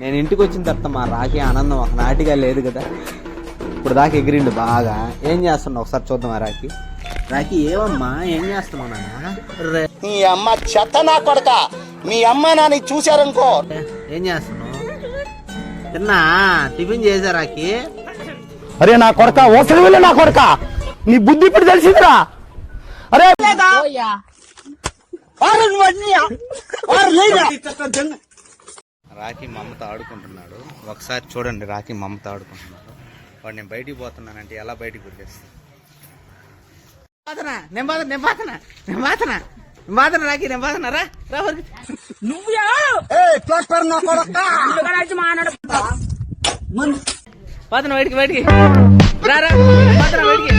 నేను ఇంటికి వచ్చిన తర్వాత మా రాఖీ ఆనందం ఒక నాటిగా లేదు కదా. ఇప్పుడు దాకా ఎగిరిండు బాగా. ఏం చేస్తున్నావు ఒకసారి చూద్దాం. రాఖీ రాఖీ ఏమమ్మా ఏం చేస్తున్నావు నాన్న? నీ అమ్మ చెత్త నా కొడక, మీ అమ్మ నాని చూశారనుకో. ఏం చేస్తున్నావు? తిన్నా టిఫిన్ చేశా రాఖీ? అరే నా కొడక, ఓసలి నా కొడక, నీ బుద్ధి ఇప్పుడు తెలిసిందిరా. అరే రాఖీ మమ్మతో ఆడుకుంటున్నాడు. ఒకసారి చూడండి, రాఖీ మమ్మతో ఆడుకుంటున్నాడు. వాడు నేను బయటికి పోతున్నానంటే ఎలా బయటికి గురికేస్తా. రాఖీ నేను బాధనా పాతన బయటికి బయటికి రారా బయటికి